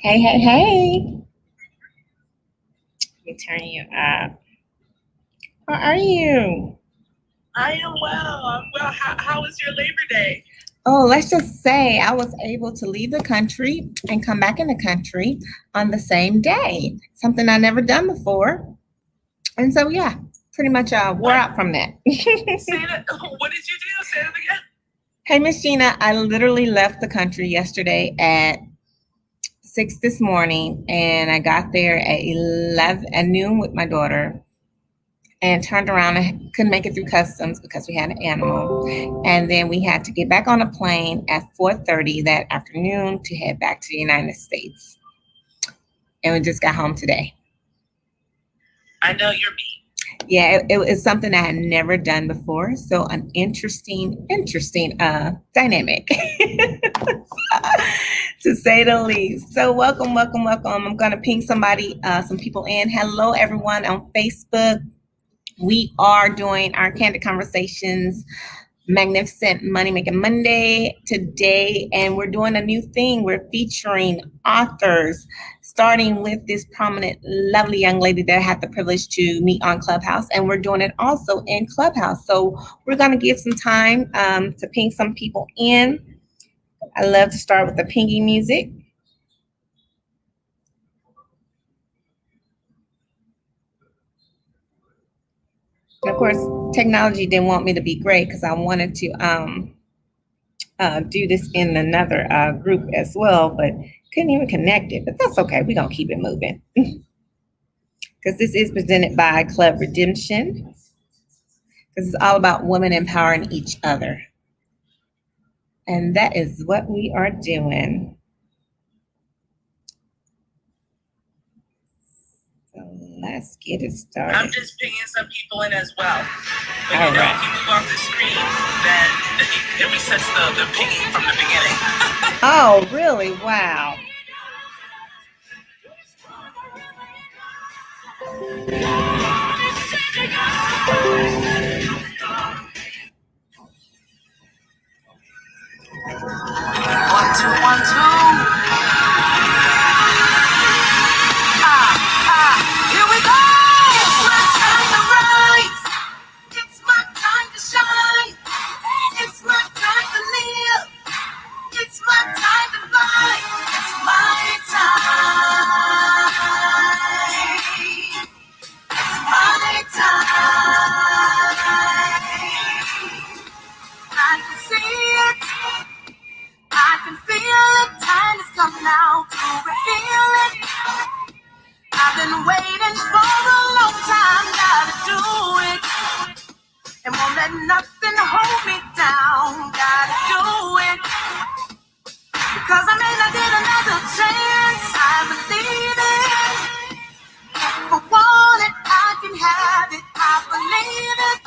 Hey, hey, hey. Let me turn you up. How are you? I am well. I'm well. How was your Labor Day? Oh, let's just say I was able to leave the country and come back in the country on the same day. Something I never done before. And so, yeah, pretty much wore What? out from that. Say that. What did you do? Say it again. Hey, Miss Gina, I literally left the country yesterday at 6 this morning, and I got there at 11 at noon with my daughter and turned around and couldn't make it through customs because we had an animal. And then we had to get back on a plane at 4:30 that afternoon to head back to the United States. And we just got home today. I know you're me. Yeah, it was something I had never done before. So an interesting dynamic to say the least. So welcome, welcome, welcome. I'm gonna ping somebody, some people in. Hello everyone on Facebook. We are doing our Candid Conversations Magnificent Money Making Monday today, and we're doing a new thing. We're featuring authors, starting with this prominent, lovely young lady that I had the privilege to meet on Clubhouse, and we're doing it also in Clubhouse. So we're going to give some time to ping some people in. I love to start with the pinging music. And of course, technology didn't want me to be great because I wanted to do this in another group as well, but couldn't even connect it. But that's okay. We're going to keep it moving because this is presented by Club Redemption, because it's all about women empowering each other. And that is what we are doing. So let's get it started. I'm just pinging some people in as well. But All you know, right. if you move off the screen, then it resets the pinging from the beginning. Oh, really? Wow. One, two, one, two. Here we go. It's my time to rise. It's my time to shine. It's my time to live. It's my time to fly. It's my time. It's my time. I can see it. I can feel it. Time has come now to reveal it. I've been waiting for a long time. Gotta do it. And won't let nothing hold me down. Gotta do it. Because I may not get another chance. I believe it. If I want it, I can have it. I believe it.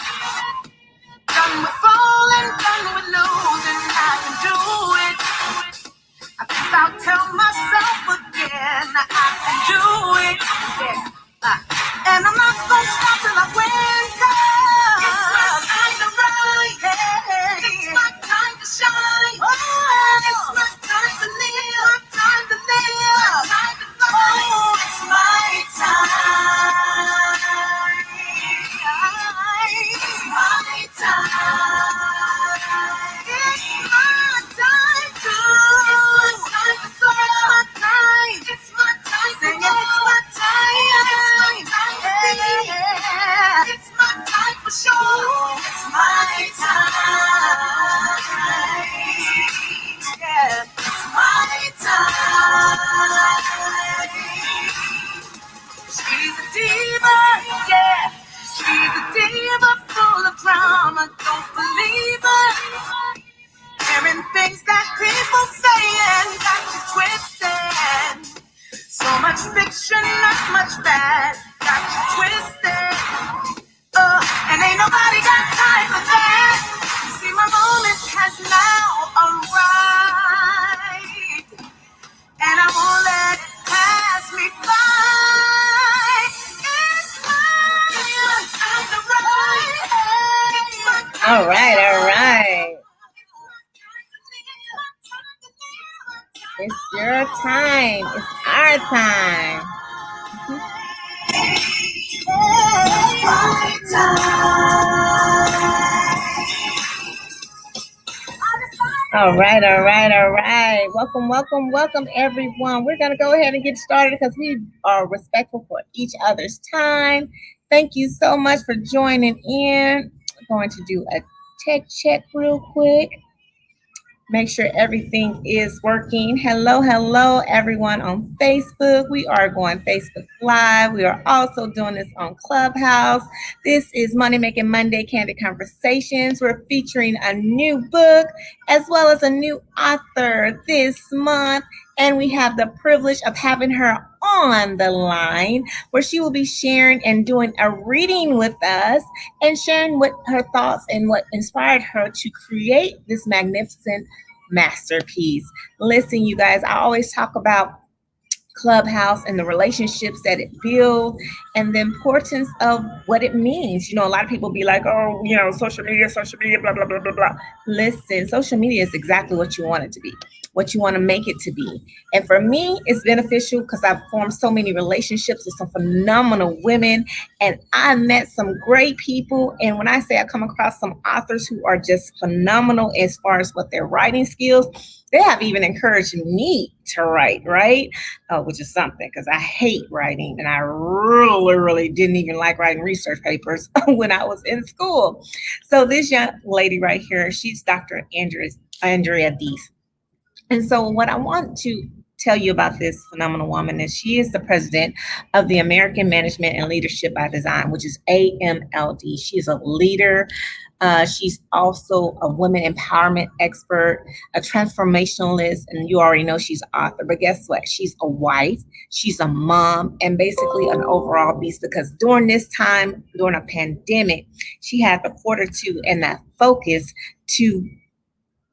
Done with falling, done with losing. I can do it. I think I'll tell myself again. I can do it. Yeah. And I'm not gonna stop till I win. It's my time to rise. Hey. It's my time to shine. Oh. It's my time to live. My time to live. It's my time to fly. Oh, it's my time. It's my time. It's my time to. It's my time to soar. It's my time. Sing it. It's my time. It's my time. Yeah. It's my time for sure. It's my time. Yeah. It's my time. She's a diva, yeah. She's a diva full of drama. Don't believe her. Hearing things that people saying got you twisted. So much fiction, not much bad. Got you twisted. And ain't nobody got time for that. See, my moment has now arrived. And I won't let it pass me by. It's All right, all right. It's your time. It's our time. All right, all right, all right. Welcome, welcome, welcome, everyone. We're going to go ahead and get started because we are respectful for each other's time. Thank you so much for joining in. We're going to do a tech check real quick. Make sure everything is working. Hello, hello, everyone on Facebook. We are going Facebook Live. We are also doing this on Clubhouse. This is Money Making Monday Candid Conversations. We're featuring a new book as well as a new author this month. And we have the privilege of having her on the line where she will be sharing and doing a reading with us and sharing what her thoughts and what inspired her to create this magnificent masterpiece. Listen, you guys, I always talk about Clubhouse and the relationships that it builds and the importance of what it means. You know, a lot of people be like, oh, you know, social media, blah, blah, blah, blah, blah. Listen, social media is exactly what you want it to be, what you want to make it to be. And for me, it's beneficial because I've formed so many relationships with some phenomenal women and I met some great people. And when I say I come across some authors who are just phenomenal as far as what their writing skills, they have even encouraged me to write, right? Which is something because I hate writing and I really, really didn't even like writing research papers when I was in school. So this young lady right here, she's Dr. Andrea Deese. And so what I want to tell you about this phenomenal woman is she is the president of the American Management and Leadership by Design, which is AMLD. She is a leader. She's also a women empowerment expert, a transformationalist, and you already know she's an author. But guess what? She's a wife, she's a mom, and basically an overall beast because during this time, during a pandemic, she had the fortitude and that focus to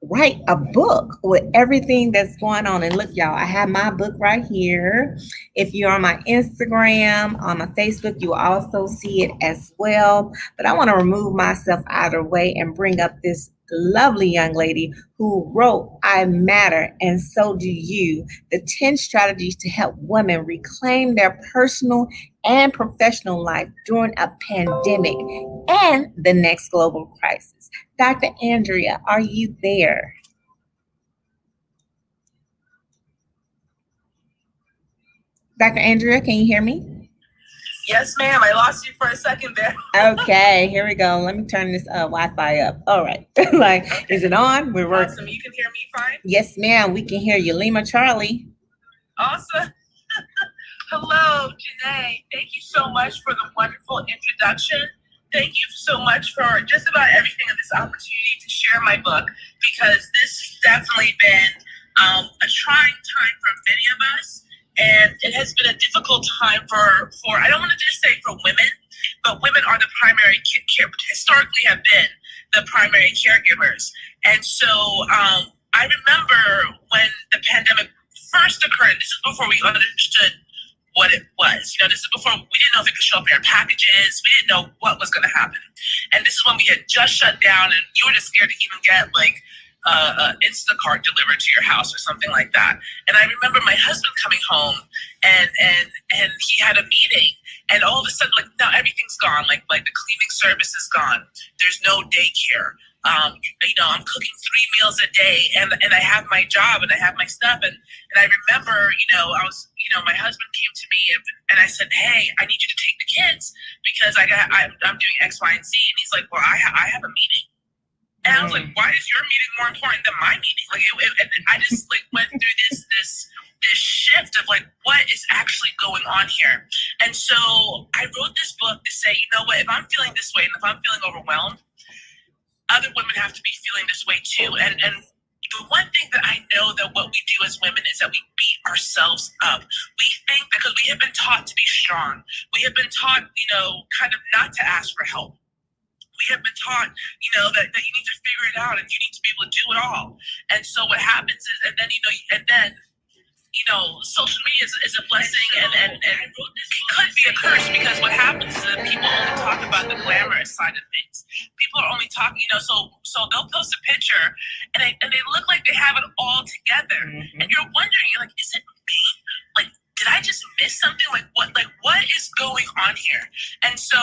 write a book with everything that's going on. And look, y'all, I have my book right here. If you're on my Instagram, on my Facebook, you will also see it as well. But I want to remove myself out of the way and bring up this lovely young lady who wrote I Matter and So Do You, the 10 strategies to help women reclaim their personal and professional life during a pandemic and the next global crisis. Dr. Andrea, are you there? Dr. Andrea, can you hear me? Yes, ma'am. I lost you for a second there. Okay, here we go. Let me turn this Wi-Fi up. All right. Like, okay. Is it on? We're working. Awesome. You can hear me fine? Yes, ma'am. We can hear you. Lima Charlie. Awesome. Hello, Janae. Thank you so much for the wonderful introduction. Thank you so much for just about everything and this opportunity to share my book, because this has definitely been a trying time for many of us. And it has been a difficult time for I don't want to just say for women, but women are the primary historically have been the primary caregivers. And so I remember when the pandemic first occurred, this is before we understood what it was. You know, this is before we didn't know if it could show up in our packages. We didn't know what was going to happen. And this is when we had just shut down and you were just scared to even get like Instacart delivered to your house or something like that. And I remember my husband coming home and he had a meeting, and all of a sudden, like, now everything's gone. Like the cleaning service is gone. There's no daycare. You know, I'm cooking 3 meals a day, and I have my job and I have my stuff. And I remember, you know, my husband came to me and I said, hey, I need you to take the kids because I'm doing X, Y, and Z. And he's like, well, I have a meeting. And I was like, why is your meeting more important than my meeting? Like, I just like went through this shift of like, what is actually going on here? And so I wrote this book to say, you know what, if I'm feeling this way and if I'm feeling overwhelmed, other women have to be feeling this way too. And the one thing that I know that what we do as women is that we beat ourselves up. We think because we have been taught to be strong. We have been taught, you know, kind of not to ask for help. We have been taught, you know, that you need to figure it out and you need to be able to do it all. And so what happens is, and then, social media is a blessing and it could be a curse, because what happens is that people only talk about the glamorous side of things. People are only talking, you know, so they'll post a picture and they look like they have it all together. Mm-hmm. And you're wondering, you're like, is it me? Like, did I just miss something? Like what is going on here? And so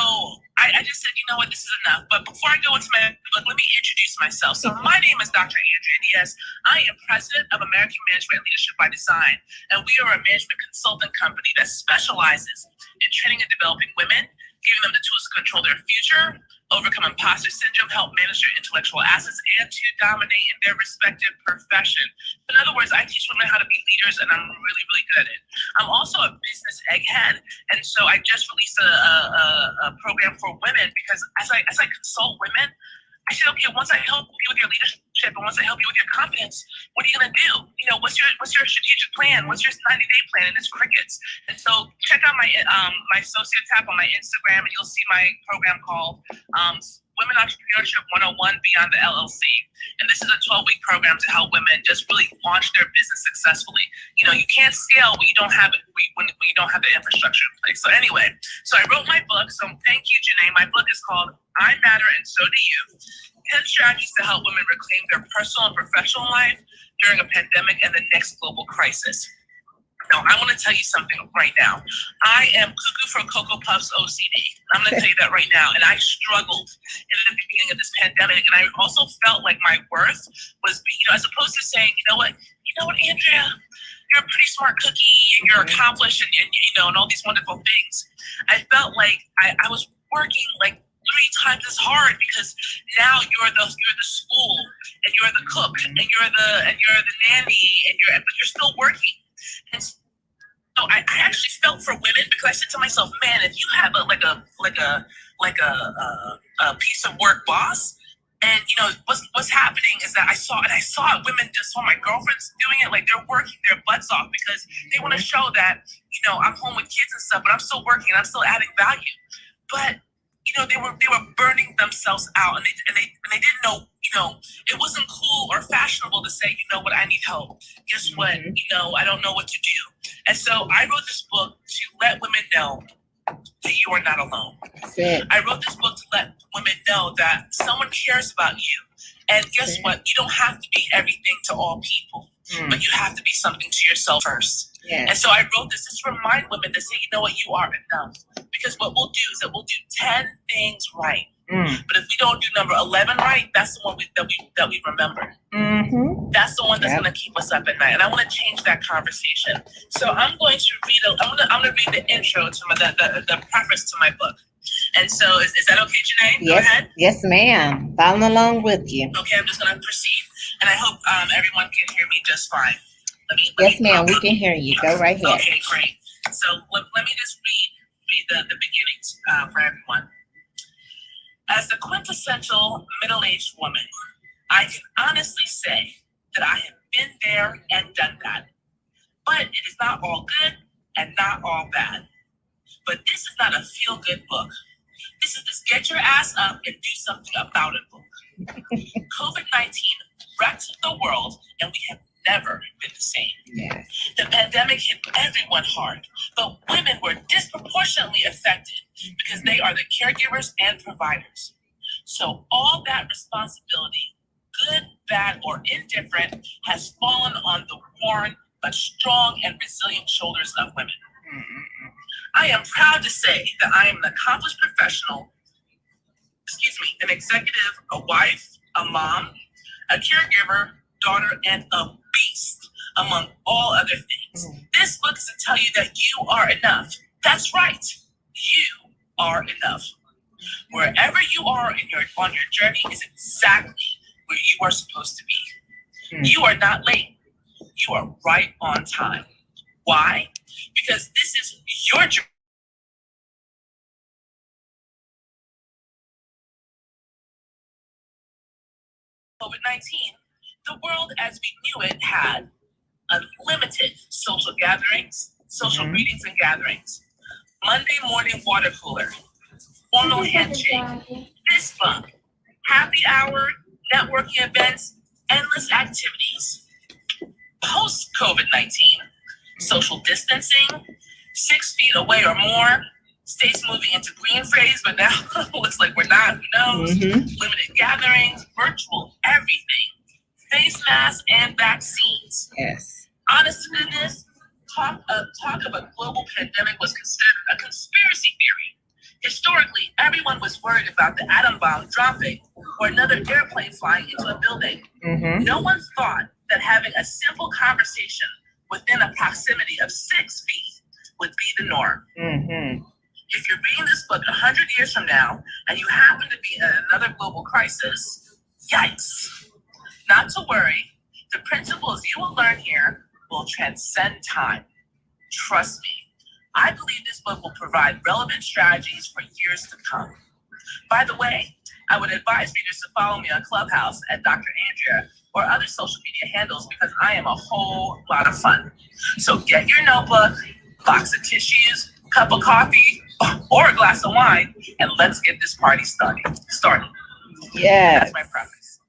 I just said, you know what, this is enough. But before I go into my book, let me introduce myself. So my name is Dr. Andrea Diaz. I am president of American Management and Leadership by Design, and we are a management consultant company that specializes in training and developing women, giving them the tools to control their future, overcome imposter syndrome, help manage their intellectual assets, and to dominate in their respective profession. In other words, I teach women how to be leaders, and I'm really, really good at it. I'm also a business egghead, and so I just released a program for women because as I consult women, I said, okay, once I help you with your leadership and once I help you with your confidence, what are you gonna do? You know, what's your strategic plan? What's your 90-day plan? And it's crickets. And so check out my my associate tab on my Instagram, and you'll see my program called Women Entrepreneurship 101 Beyond the LLC. And this is a 12-week program to help women just really launch their business successfully. You know, you can't scale when you don't have it, when you don't have the infrastructure in place. So anyway, so I wrote my book. So thank you, Janae. My book is called I Matter and So Do You. 10 strategies to help women reclaim their personal and professional life during a pandemic and the next global crisis. Now, I want to tell you something right now. I am cuckoo for Cocoa Puffs OCD. I'm going to tell you that right now. And I struggled in the beginning of this pandemic. And I also felt like my worth was, you know, as opposed to saying, you know what, Andrea, you're a pretty smart cookie and you're accomplished and you know, and all these wonderful things. I felt like I was working like 3 times as hard because now you're the school and you're the cook and you're the nanny but you're still working. And so I actually felt for women because I said to myself, man, if you have a piece of work boss, and you know what's happening is that I saw women, just saw my girlfriends doing it, like they're working their butts off because they want to show that, you know, I'm home with kids and stuff, but I'm still working and I'm still adding value. But you know, they were burning themselves out, and they didn't know, you know, it wasn't cool or fashionable to say, you know what, I need help. Guess what? You know, I don't know what to do. And so I wrote this book to let women know that you are not alone. That's it. I wrote this book to let women know that someone cares about you. And guess what? You don't have to be everything to all people, but you have to be something to yourself first. Yes. And so I wrote this just to remind women to say, you know what, you are enough. Because what we'll do is that we'll do 10 things right. But if we don't do number 11 right, that's the one that we remember. That's the one that's going to keep us up at night. And I want to change that conversation. So I'm going to read I'm going to read the intro to the preface to my book. And so is that okay, Janae? Yes. Go ahead. Yes, ma'am. Following along with you. Okay, I'm just going to proceed. And I hope everyone can hear me just fine. Yes, ma'am. We can hear you. Go right ahead. Okay, great. So let me just read the beginnings for everyone. As the quintessential middle-aged woman, I can honestly say that I have been there and done that. But it is not all good and not all bad. But this is not a feel-good book. This is this get your ass up and do something about it book. COVID-19 wrecked the world, and we have never been the same. Yes. The pandemic hit everyone hard, but women were disproportionately affected because they are the caregivers and providers. So all that responsibility, good, bad, or indifferent, has fallen on the worn but strong and resilient shoulders of women. I am proud to say that I am an accomplished professional, an executive, a wife, a mom, a caregiver, daughter, and a beast, among all other things. This book is to tell you that you are enough. That's right. You are enough. Wherever you are on your journey is exactly where you are supposed to be. You are not late. You are right on time. Why? Because this is your journey. COVID-19, the world as we knew it had unlimited social gatherings, social greetings and gatherings, Monday morning water cooler, formal handshake, fist bump, happy hour, networking events, endless activities. Post COVID-19, social distancing, 6 feet away or more, states moving into green phase, but now looks like we're not, who knows? Limited gatherings, virtual everything, face masks and vaccines. Yes. Honest to goodness, Talk of a global pandemic was considered a conspiracy theory. Historically, everyone was worried about the atom bomb dropping or another airplane flying into a building. Mm-hmm. No one thought that having a simple conversation within a proximity of 6 feet would be the norm. Mm-hmm. If you're reading this book 100 years from now and you happen to be in another global crisis, yikes. Not to worry, the principles you will learn here will transcend time. Trust me. I believe this book will provide relevant strategies for years to come. By the way, I would advise readers to follow me on Clubhouse at Dr. Andrea or other social media handles because I am a whole lot of fun. So get your notebook, box of tissues, cup of coffee, or a glass of wine, and let's get this party started. Yes. That's my preface.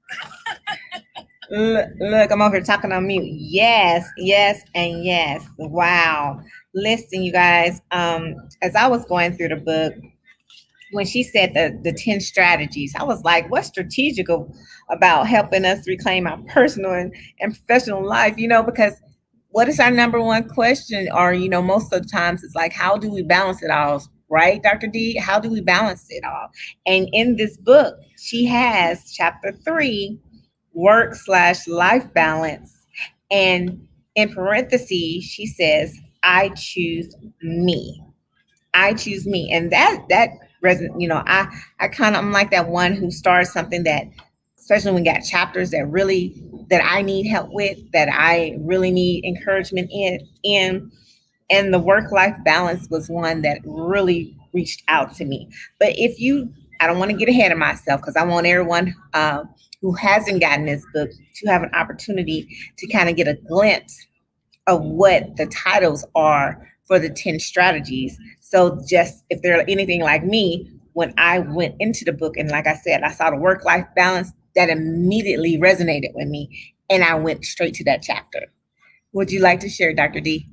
Look, I'm over here talking on mute. Yes, yes, and yes. Wow. Listen, you guys, as I was going through the book, when she said the 10 strategies, I was like, what's strategic about helping us reclaim our personal and professional life? Because what is our number one question? Or, most of the times it's like, how do we balance it all? Right, Dr. D? How do we balance it all? And in this book, she has chapter 3, work/life balance. And in parentheses, she says, I choose me. I choose me. And that resonates, I kind of, I'm like that one who starts something that, especially when we got chapters that I need help with, that I really need encouragement in. And the work-life balance was one that really reached out to me. But I don't want to get ahead of myself because I want everyone who hasn't gotten this book to have an opportunity to kind of get a glimpse of what the titles are for the 10 strategies. So just if they're anything like me, when I went into the book and like I said, I saw the work-life balance, that immediately resonated with me. And I went straight to that chapter. Would you like to share, Dr. D?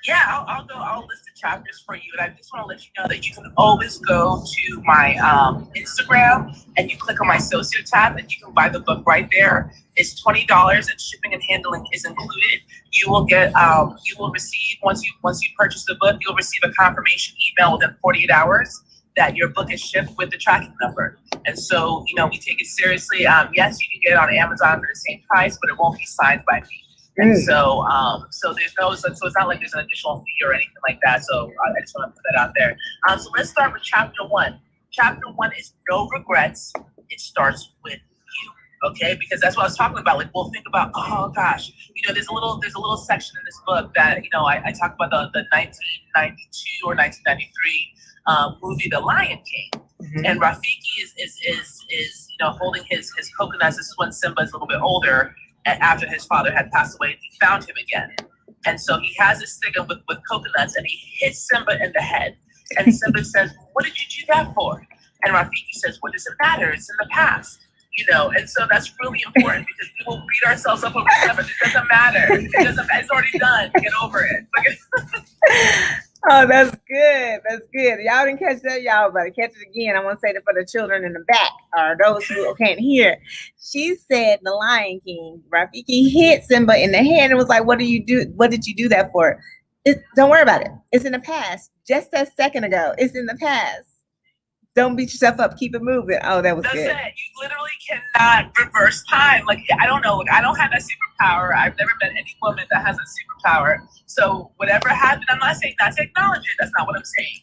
Yeah, I'll list the chapters for you. And I just want to let you know that you can always go to my Instagram and you click on my Socio tab and you can buy the book right there. It's $20 and shipping and handling is included. You will receive, once you purchase the book, you'll receive a confirmation email within 48 hours that your book is shipped with the tracking number. And so, we take it seriously. Yes, you can get it on Amazon for the same price, but it won't be signed by me. And so there's so it's not like there's an additional fee or anything like that. So I just want to put that out there. So let's start with chapter 1. Chapter 1 is no regrets. It starts with you, okay? Because that's what I was talking about. Like, we'll think about, oh gosh, there's a little section in this book that I talk about the 1992 or 1993 movie The Lion King, and Rafiki is holding his coconuts. This is when Simba is a little bit older. After his father had passed away, he found him again. And so he has a stick with coconuts and he hits Simba in the head. And Simba says, what did you do that for? And Rafiki says, what does it matter? It's in the past. And so that's really important because we will beat ourselves up over Simba. It doesn't matter. It's already done. Get over it. Oh, that's good. That's good. Y'all didn't catch that. Y'all better catch it again. I want to say that for the children in the back or those who can't hear. She said the Lion King, Rafiki hit Simba in the head and was like, what did you do? What did you do that for? Don't worry about it. It's in the past. Just a second ago. It's in the past. Don't beat yourself up. Keep it moving. Oh, that was good. That's it. You literally cannot reverse time. Like, I don't know. Like, I don't have that superpower. I've never met any woman that has a superpower. So whatever happened, I'm not saying not to acknowledge it. That's not what I'm saying.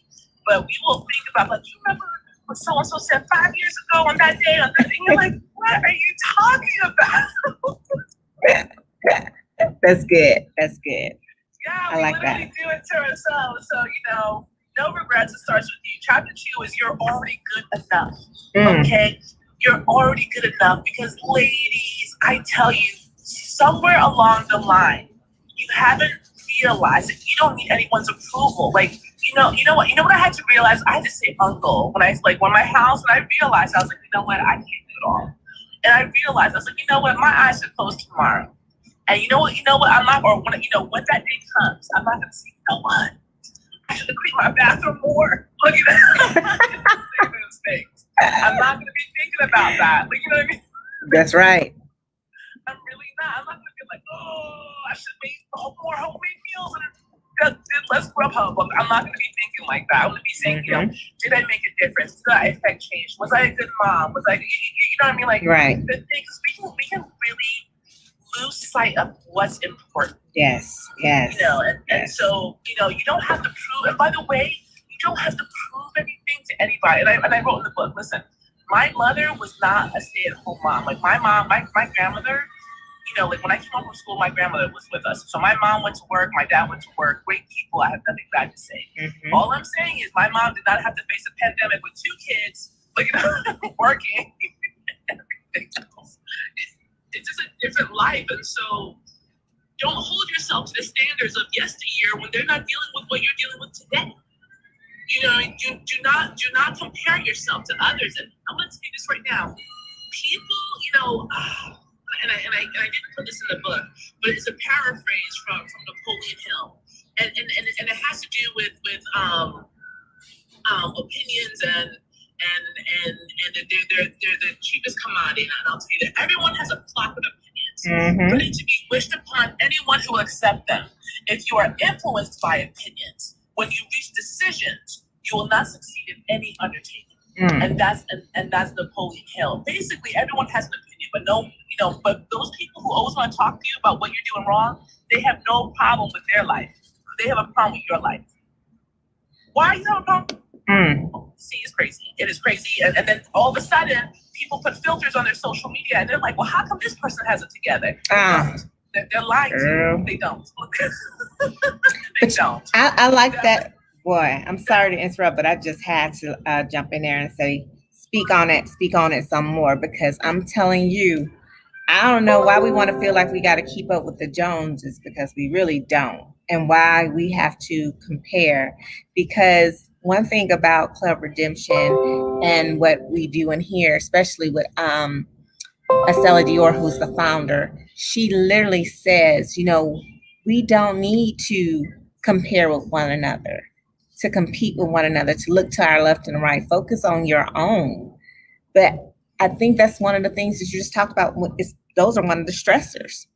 But we will think about, like, you remember what so-and-so said 5 years ago on that day? On that day? You're like, what are you talking about? That's good. That's good. Yeah, we literally do it to ourselves. So, no regrets. It starts with you. Chapter 2 is you're already good enough. Okay? You're already good enough because, ladies, I tell you, somewhere along the line, you haven't realized that you don't need anyone's approval. Like, you know what I had to realize? I had to say uncle when my house, and I realized, I was like, you know what? I can't do it all. And I realized, I was like, you know what? My eyes are closed tomorrow. And you know what? I'm not, or when that day comes, I'm not going to say, you know what? I should have cleaned my bathroom more. Look at that. I'm not going to be thinking about that. Like, you know what I mean? That's right. I'm really not. I'm not going to be like, oh, I should make more homemade meals and let's Grubhub. I'm not going to be thinking like that. I'm going to be saying, you know, did I make a difference? Did I affect change? Was I a good mom? Was I, you know what I mean? Like, right. The things we can really lose sight of what's important. Yes, yes. You know, and so, you know, you don't have to prove, and by the way, you don't have to prove anything to anybody. And I wrote in the book, listen, my mother was not a stay-at-home mom. Like my mom, my grandmother, you know, like when I came home from school, my grandmother was with us. So my mom went to work, my dad went to work, great people. I have nothing bad to say. All I'm saying is my mom did not have to face a pandemic with 2 kids, like, you know, working. Everything else. It's just a different life. And so don't hold yourself to the standards of yesteryear when they're not dealing with what you're dealing with today. You know, do not compare yourself to others. And I'm going to tell you this right now. People, you know, and I didn't put this in the book, but it's a paraphrase from Napoleon Hill, and it has to do with opinions and they're the cheapest commodity. And I'll tell you that everyone has a flock of opinions, ready to be wished upon anyone who will accept them. If you are influenced by opinions, when you reach decisions, you will not succeed in any undertaking. And that's Napoleon Hill. Basically, everyone has an opinion, but but those people who always want to talk to you about what you're doing wrong, they have no problem with their life. They have a problem with your life. Why you have a problem? See, it's crazy. It is crazy. And then all of a sudden, people put filters on their social media, and they're like, well, how come this person has it together? They're lying to you. They don't. They don't. I like that. Boy, I'm sorry to interrupt, but I just had to jump in there and say, speak on it some more, because I'm telling you, I don't know why we want to feel like we got to keep up with the Joneses, because we really don't, and why we have to compare. Because one thing about Club Redemption and what we do in here, especially with Estella Dior, who's the founder, she literally says, you know, we don't need to compare with one another, to compete with one another, to look to our left and right. Focus on your own. But I think that's one of the things that you just talked about. Those are one of the stressors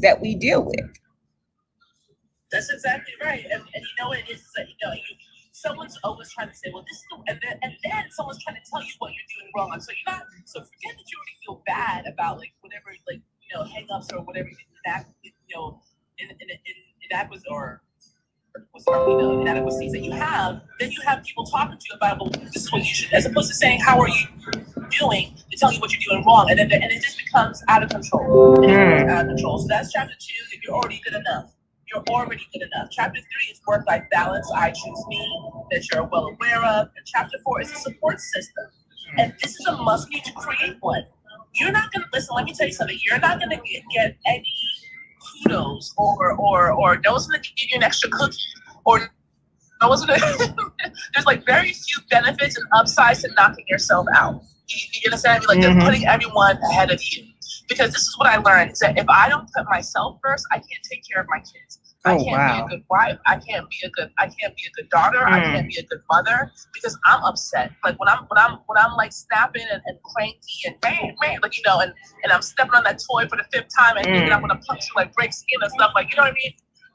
that we deal with. That's exactly right. And you know, it is, you know, someone's always trying to say, well, this is and then someone's trying to tell you what you're doing wrong. So you're not, so forget that you already feel bad about like whatever, like, you know, hang-ups or whatever inadequacies that you have. Then you have people talking to you about, well, this is what you should, as opposed to saying, how are you doing, to tell you what you're doing wrong, and it just becomes out of control. Out of control. So that's chapter 2. That you're already good enough. You're already good enough. Chapter 3 is work-life balance. I choose me, that you're well aware of. And chapter 4 is a support system. And this is a must. We need to create one. You're not going to, listen, let me tell you something. You're not going to get any kudos or no one's going to give you an extra cookie, or no one's going to, there's like very few benefits and upsides to knocking yourself out. You understand? I mean, like, they're putting everyone ahead of you. Because this is what I learned, is that if I don't put myself first, I can't take care of my kids. I can't be a good wife. I can't be a good daughter. I can't be a good mother, because I'm upset. Like when I'm like snapping and cranky and man, like, you know, and I'm stepping on that toy for the 5th time and thinking I'm gonna punch you, like break skin and stuff, like, you know what I mean?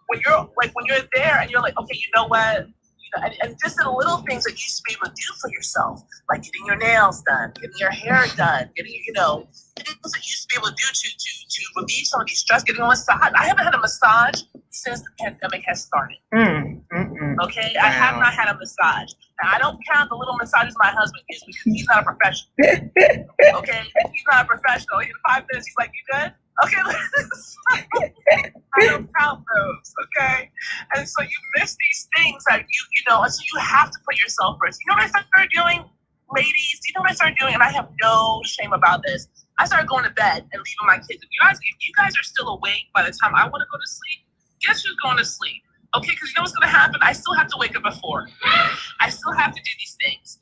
When you're there and you're like, okay, you know what? You know, and just the little things that you used to be able to do for yourself, like getting your nails done, getting your hair done, getting, you know, things that you used to be able to do to relieve some of these stress, getting a massage. I haven't had a massage since the pandemic has started. Okay, wow. I have not had a massage. Now, I don't count the little massages my husband gives me, because he's not a professional. Okay, he's not a professional. In 5 minutes, he's like, "You good?" Okay, I don't count those. Okay, and so you miss these things that you know, and so you have to put yourself first. You know what I started doing, ladies? You know what I started doing, and I have no shame about this. I started going to bed and leaving my kids. If you guys are still awake by the time I want to go to sleep, guess who's going to sleep? Okay, because you know what's going to happen? I still have to wake up at 4. I still have to do these things.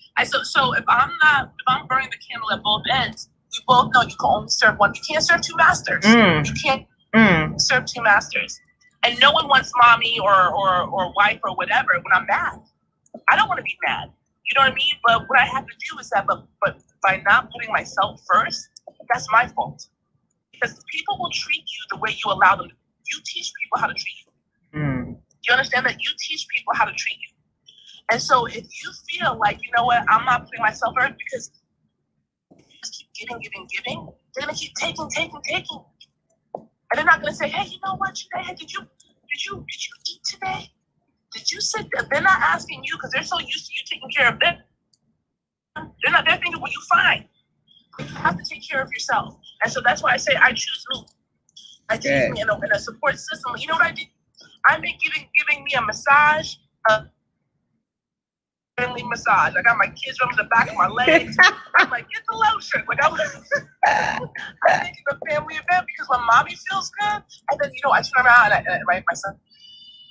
So if I'm burning the candle at both ends, we both know you can only serve one. You can't serve 2 masters. You can't serve 2 masters. And no one wants mommy or wife or whatever when I'm mad. I don't want to be mad. You know what I mean? But what I have to do is that, but by not putting myself first, that's my fault. Because people will treat you the way you allow them. You teach people how to treat you. You understand that you teach people how to treat you. And so if you feel like, you know what, I'm not putting myself first because you just keep giving, they're gonna keep taking. And they're not gonna say, hey, you know what, Janae, did you eat today? Did you sit there? They're not asking you because they're so used to you taking care of them. They're thinking, well, you fine. You have to take care of yourself. And so that's why I say I choose me. I choose me in a support system. You know what I did? I made giving me a massage, family massage. I got my kids rubbing the back of my legs. I'm like, get the lotion. Like I'm making a family event because when mommy feels good, and then I turn around and my son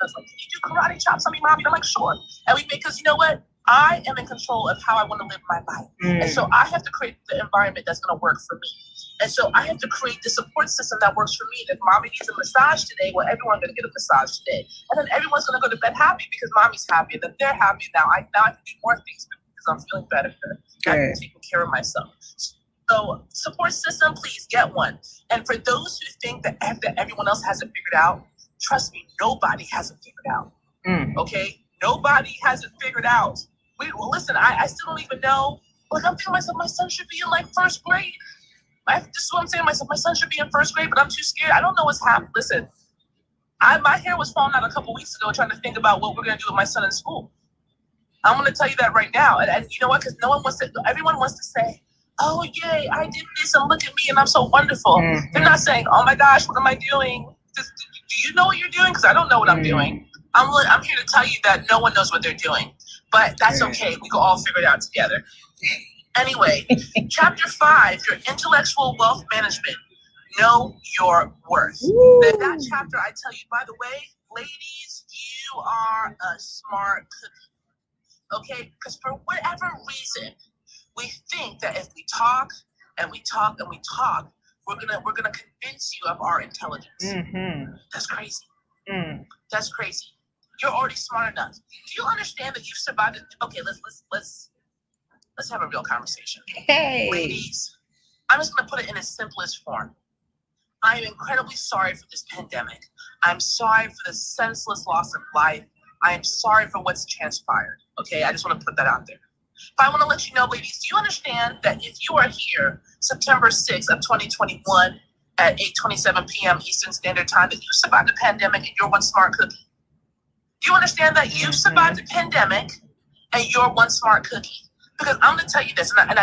was like, can you do karate chops on me, mommy? And I'm like, sure. And we make, because you know what? I am in control of how I want to live my life. And so I have to create the environment that's going to work for me. And so I have to create the support system that works for me. If mommy needs a massage today, well, everyone's going to get a massage today. And then everyone's going to go to bed happy because mommy's happy. And then they're happy. Now I can do more things because I'm feeling better. I'm taking care of myself. So support system, please get one. And for those who think that everyone else has it figured out, trust me, nobody has it figured out. Okay? Nobody has it figured out. Listen, I still don't even know. Like, I'm thinking to myself, my son should be in like first grade. This is what I'm saying to myself. My son should be in first grade, but I'm too scared. I don't know what's happening. Listen, my hair was falling out a couple weeks ago trying to think about what we're going to do with my son in school. I'm going to tell you that right now. And you know what? Because everyone wants to say, oh, yay, I did this and look at me and I'm so wonderful. They're not saying, oh my gosh, what am I doing? Do you know what you're doing? Because I don't know what I'm doing. I'm here to tell you that no one knows what they're doing. But that's okay. We can all figure it out together. Anyway, chapter 5, your intellectual wealth management. Know your worth. In that chapter, I tell you, by the way, ladies, you are a smart cookie. Okay? Because for whatever reason, we think that if we talk and we talk and we talk, we're gonna convince you of our intelligence. That's crazy. That's crazy. You're already smart enough. Do you understand that you've survived it? Okay, let's have a real conversation. Hey. Ladies, I'm just gonna put it in its simplest form. I am incredibly sorry for this pandemic. I'm sorry for the senseless loss of life. I am sorry for what's transpired. Okay, I just want to put that out there. But I want to let you know, ladies, do you understand that if you are here September 6th of 2021 at 8:27 p.m. Eastern Standard Time, that you survived the pandemic and you're one smart cookie? Do you understand that you survived the pandemic and you're one smart cookie? Because I'm going to tell you this, and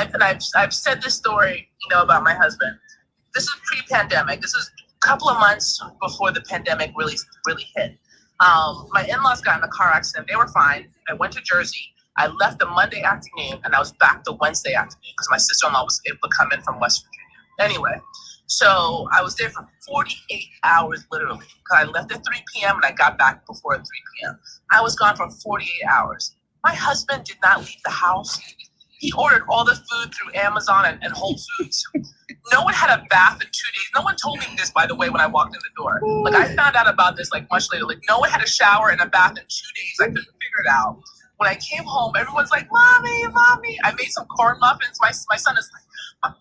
I've said this story, about my husband. This is pre-pandemic. This is a couple of months before the pandemic really hit. My in-laws got in a car accident. They were fine. I went to Jersey. I left the Monday afternoon, and I was back the Wednesday afternoon because my sister-in-law was able to come in from West Virginia. Anyway, so I was there for 48 hours, literally. Because I left at 3 p.m. and I got back before 3 p.m. I was gone for 48 hours. My husband did not leave the house. He ordered all the food through Amazon and Whole Foods. No one had a bath in 2 days. No one told me this, by the way, when I walked in the door. Like, I found out about this much later. Like, no one had a shower and a bath in 2 days. I couldn't figure it out. When I came home, everyone's like, Mommy. I made some corn muffins. My son is like,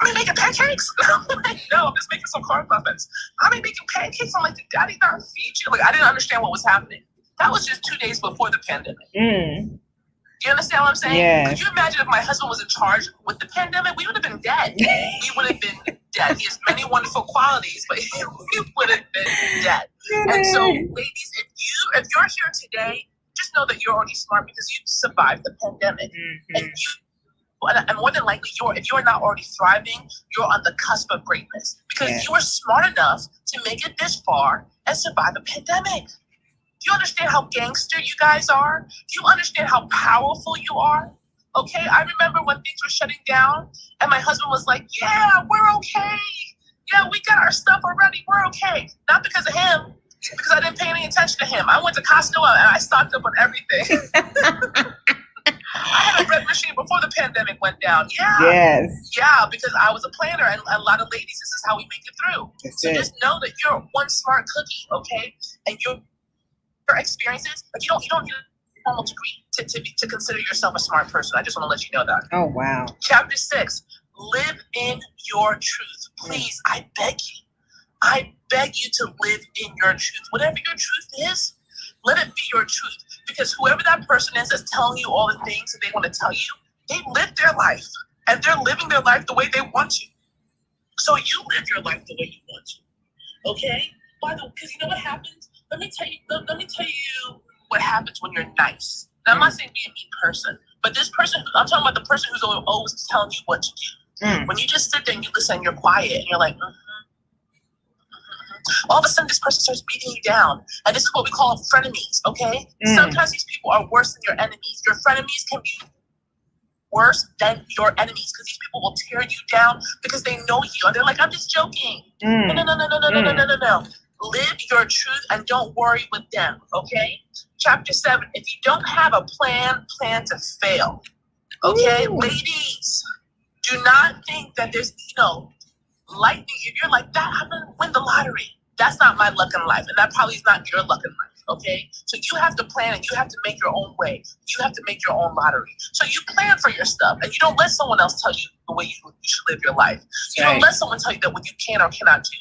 are you making pancakes? I'm like, no, I'm just making some corn muffins. I'm making pancakes. I'm like, did Daddy not feed you? Like, I didn't understand what was happening. That was just 2 days before the pandemic. Do you understand what I'm saying? Yeah. Could you imagine if my husband was in charge with the pandemic? We would have been dead. We would have been dead. He has many wonderful qualities, but we would have been dead. And so, ladies, if you're here today, just know that you're already smart because you survived the pandemic. And more than likely, if you're not already thriving, you're on the cusp of greatness because you are smart enough to make it this far and survive the pandemic. Do you understand how gangster you guys are? Do you understand how powerful you are? Okay, I remember when things were shutting down and my husband was like, yeah, we're okay. Yeah, we got our stuff already. We're okay. Not because of him, because I didn't pay any attention to him. I went to Costco and I stocked up on everything. I had a bread machine before the pandemic went down. Yeah. Yes. Yeah, because I was a planner and a lot of ladies, this is how we make it through. Just know that you're one smart cookie, okay? And your experiences, but you don't need a formal degree to consider yourself a smart person. I just want to let you know that. Oh, wow. Chapter 6, live in your truth. Please, I beg you to live in your truth. Whatever your truth is, Let it be your truth. Because whoever that person is that's telling you all the things that they want to tell you, they live their life. And they're living their life the way they want to. So you live your life the way you want to. Okay? Because you know what happens? Let me tell you what happens when you're nice. Now, I'm not saying be a mean person, but this person, I'm talking about the person who's always telling you what to do. When you just sit there and you listen and you're quiet and you're like, all of a sudden this person starts beating you down. And this is what we call frenemies, okay? Sometimes these people are worse than your enemies. Your frenemies can be worse than your enemies because these people will tear you down because they know you. And they're like, I'm just joking. No. Live your truth and don't worry with them, okay? Chapter 7, if you don't have a plan to fail. Okay? Ladies, do not think that there's, lightning. If you're like that, I'm going to win the lottery. That's not my luck in life. And that probably is not your luck in life, okay? So you have to plan and you have to make your own way. You have to make your own lottery. So you plan for your stuff and you don't let someone else tell you the way you should live your life. You don't let someone tell you that what you can or cannot do.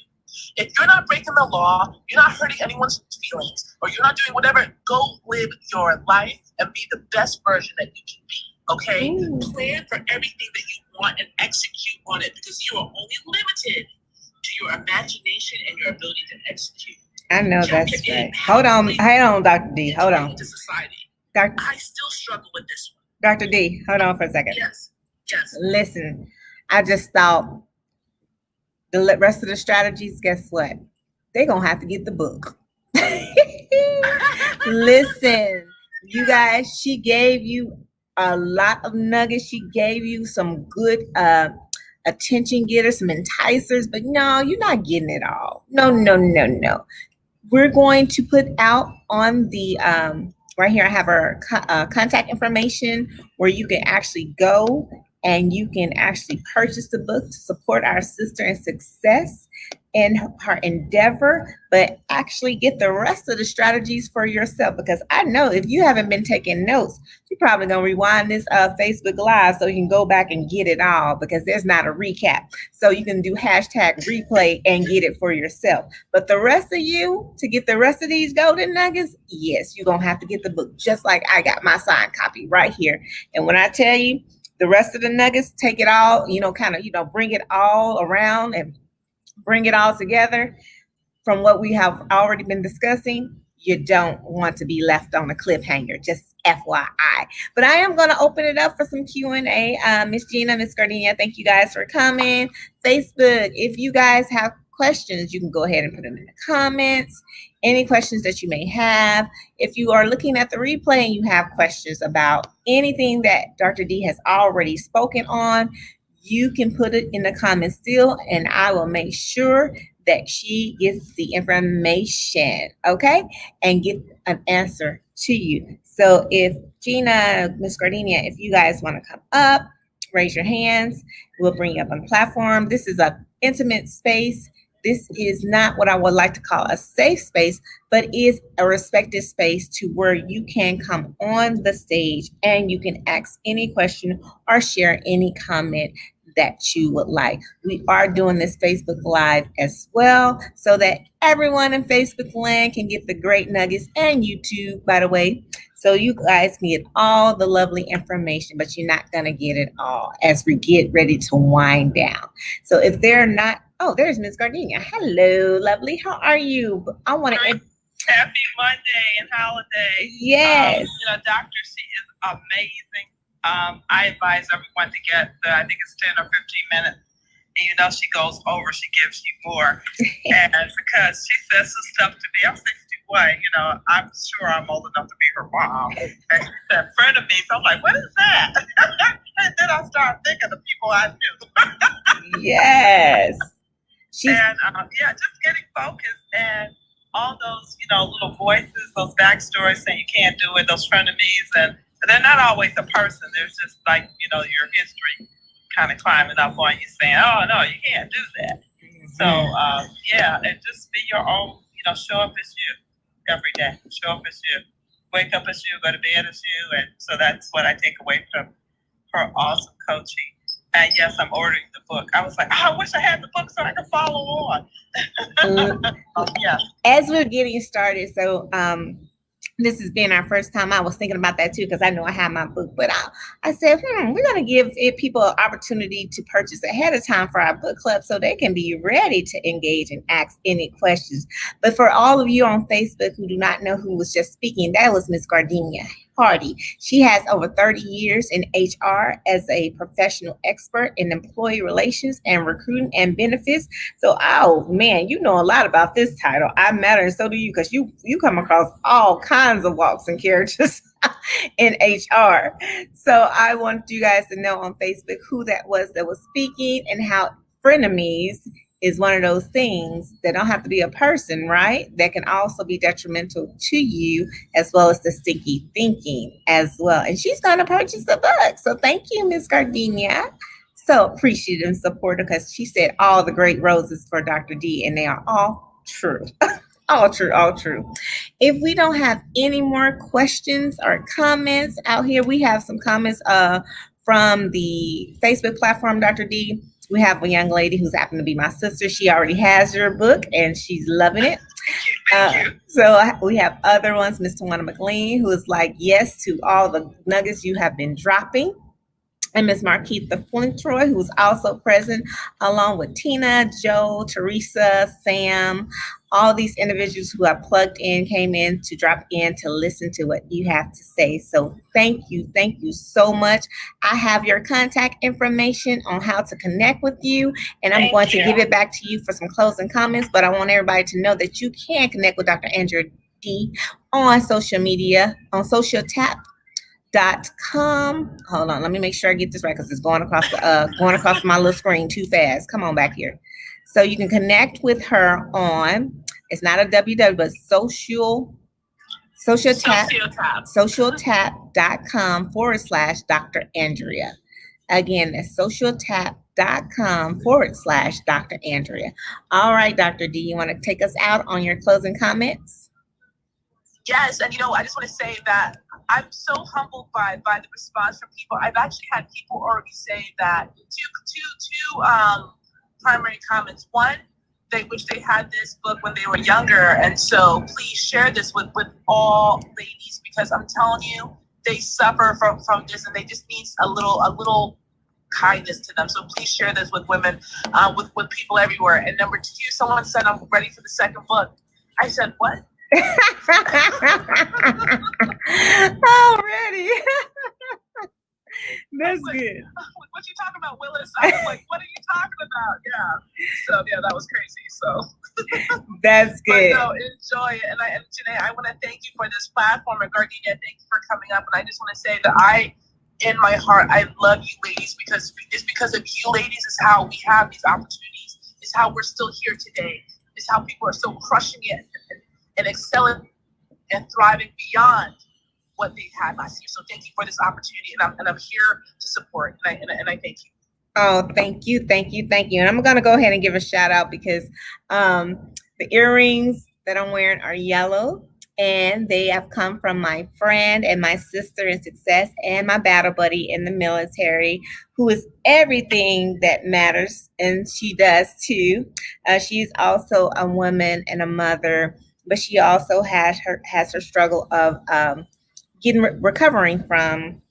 If you're not breaking the law, you're not hurting anyone's feelings, or you're not doing whatever, go live your life and be the best version that you can be, okay? Plan for everything that you want and execute on it because you are only limited to your imagination and your ability to execute. I know that's right. Hold on, Dr. D. Hold on. I still struggle with this one. Dr. D, hold on for a second. Yes. Listen, I just thought the rest of the strategies, guess what? They're going to have to get the book. Listen, you guys, she gave you a lot of nuggets. She gave you some good attention getters, some enticers, but no, you're not getting it all. No. We're going to put out on the, right here, I have our contact information where you can actually go and you can actually purchase the book to support our sister in success in her endeavor, but actually get the rest of the strategies for yourself. Because I know if you haven't been taking notes, you're probably going to rewind this Facebook Live so you can go back and get it all, because there's not a recap. So you can do hashtag replay and get it for yourself. But the rest of you, to get the rest of these golden nuggets, yes, you're going to have to get the book, just like I got my signed copy right here. And when I tell you, the rest of the nuggets, take it all, bring it all around and bring it all together from what we have already been discussing. You don't want to be left on a cliffhanger, just FYI. But I am going to open it up for some Q&A. Miss Gina, Miss Gardenia, thank you guys for coming. Facebook, if you guys have questions, you can go ahead and put them in the comments. Any questions that you may have. If you are looking at the replay and you have questions about anything that Dr. D has already spoken on, you can put it in the comments still, and I will make sure that she gets the information, okay, and get an answer to you. So if Gina, Miss Gardenia, if you guys want to come up, raise your hands. We'll bring you up on the platform. This is an intimate space. This is not what I would like to call a safe space, but is a respected space to where you can come on the stage and you can ask any question or share any comment that you would like. We are doing this Facebook Live as well, so that everyone in Facebook land can get the great nuggets, and YouTube, by the way. So you guys can get all the lovely information, but you're not going to get it all as we get ready to wind down. So if they're not, oh, there's Ms. Gardenia. Hello, lovely. How are you? I want to... Happy Monday and holiday. Yes. Dr. C is amazing. I advise everyone to get I think it's 10 or 15 minutes. And she goes over, she gives you more. And because she says some stuff to me, I'm 61, I'm sure I'm old enough to be her mom. And she said, friend of me. So I'm like, what is that? And then I start thinking of people I knew. Yes. And just getting focused and all those, little voices, those backstories saying you can't do it, those frenemies, and they're not always a person. There's just like, your history kind of climbing up on you saying, oh, no, you can't do that. So, and just be your own, show up as you every day. Show up as you. Wake up as you, go to bed as you. And so that's what I take away from her awesome coaching. And yes, I'm ordering the book. I was like, I wish I had the book so I could follow on. As we're getting started, so this has been our first time. I was thinking about that too because I know I have my book, but I said, we're going to give people an opportunity to purchase ahead of time for our book club so they can be ready to engage and ask any questions. But for all of you on Facebook who do not know who was just speaking, that was Miss Gardenia Hardy. She has over 30 years in HR as a professional expert in employee relations and recruiting and benefits. So, oh man, you know a lot about this title. I matter, and so do you, because you come across all kinds of walks and characters in HR. So I want you guys to know on Facebook who that was speaking and how frenemies is one of those things that don't have to be a person, right? That can also be detrimental to you as well as the stinky thinking as well. And she's going to purchase the book. So thank you, Miss Gardenia. So appreciative and supportive because she said all the great roses for Dr. D, and they are all true. All true, all true. If we don't have any more questions or comments out here, we have some comments from the Facebook platform, Dr. D. We have a young lady who's happened to be my sister. She already has your book and she's loving it. Thank you. So we have other ones, Miss Tawana McLean, who is like, yes to all the nuggets you have been dropping. And Ms. Marquita Flintroy, who's also present, along with Tina, Joe, Teresa, Sam, all these individuals who have plugged in, came in to drop in to listen to what you have to say. So thank you so much. I have your contact information on how to connect with you, and I'm going to give it back to you for some closing comments, but I want everybody to know that you can connect with Dr. Andrea D on social media, on socialtap.com. Hold on, let me make sure I get this right because it's going across my little screen too fast. Come on back here. So you can connect with her on, it's not a www, but socialtap.com/Dr. Andrea. Again, that's socialtap.com/Dr. Andrea. All right, Dr. D, you want to take us out on your closing comments? Yes, and I just want to say that I'm so humbled by the response from people. I've actually had people already say that two primary comments. One, they wish they had this book when they were younger, and so please share this with all ladies because I'm telling you, they suffer from this, and they just need a little kindness to them. So please share this with women, with people everywhere. And number two, someone said I'm ready for the second book. I said, what? Already. That's like, good. What you talking about, Willis? I was like, what are you talking about? Yeah. So yeah, that was crazy. So that's good. But no, enjoy it. And Janae, I want to thank you for this platform. And Gardenia, thank you for coming up. And I just want to say that in my heart, I love you ladies because it's because of you ladies is how we have these opportunities. It's how we're still here today. It's how people are still crushing it and excelling and thriving beyond what they had last year. So thank you for this opportunity, and I'm here to support, and I thank you. Oh, thank you. And I'm going to go ahead and give a shout out because the earrings that I'm wearing are yellow, and they have come from my friend and my sister in success and my battle buddy in the military, who is everything that matters, and she does too. She's also a woman and a mother, but she also has her struggle of recovering from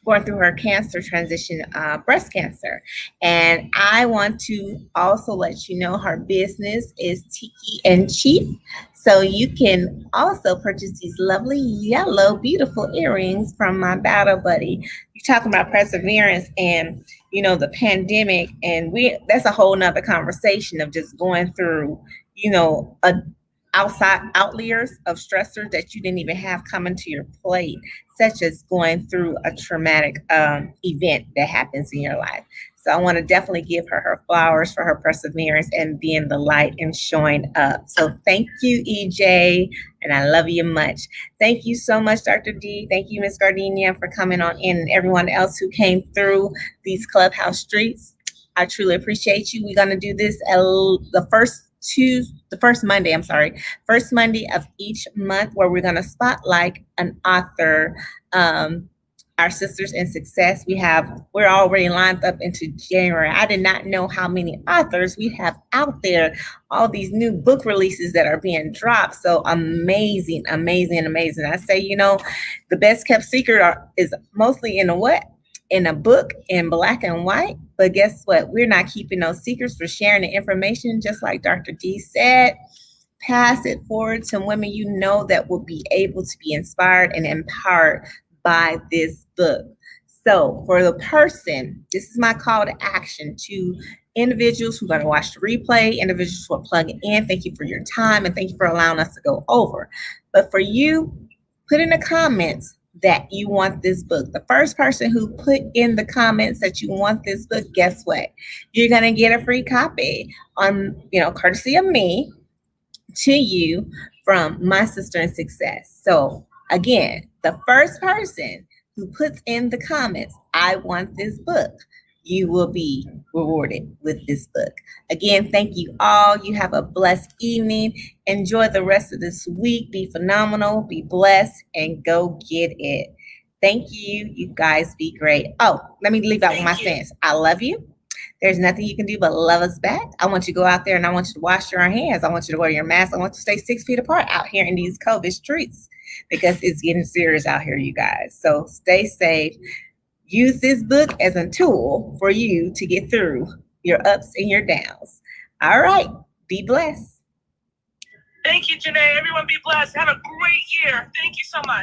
going through her cancer transition, breast cancer. And I want to also let you know her business is Tiki and Chief. So you can also purchase these lovely yellow, beautiful earrings from my battle buddy. You're talking about perseverance and, the pandemic. And that's a whole nother conversation of just going through, outliers of stressors that you didn't even have coming to your plate, such as going through a traumatic event that happens in your life. So I want to definitely give her flowers for her perseverance and being the light and showing up. So thank you, EJ, and I love you much. Thank you so much, Dr. D. Thank you, Ms. Gardenia, for coming on in, and everyone else who came through these clubhouse streets. I truly appreciate you. We're going to do this the first Monday of each month, where we're going to spotlight an author our sisters in success. We're already lined up into January. I did not know how many authors we have out there, all these new book releases that are being dropped. So amazing, amazing, amazing. I say, the best kept secret is mostly in a what? In a book in black and white. But guess what? We're not keeping those secrets. We're sharing the information, just like Dr. D said. Pass it forward to women that will be able to be inspired and empowered by this book. So for the person, this is my call to action to individuals who are going to watch the replay, individuals who are plugging in. Thank you for your time and thank you for allowing us to go over. But for you, put in the comments that you want this book. The first person who put in the comments that you want this book, guess what? You're going to get a free copy on, courtesy of me to you from my sister in success. So again, the first person who puts in the comments, I want this book, you will be rewarded with this book. Again, thank you all. You have a blessed evening. Enjoy the rest of this week. Be phenomenal, be blessed, and go get it. Thank you. You guys be great. Oh, let me leave out with my stance. I love you. There's nothing you can do but love us back. I want you to go out there and I want you to wash your hands. I want you to wear your mask. I want you to stay 6 feet apart out here in these COVID streets because it's getting serious out here, you guys. So stay safe. Use this book as a tool for you to get through your ups and your downs. All right. Be blessed. Thank you, Janae. Everyone be blessed. Have a great year. Thank you so much.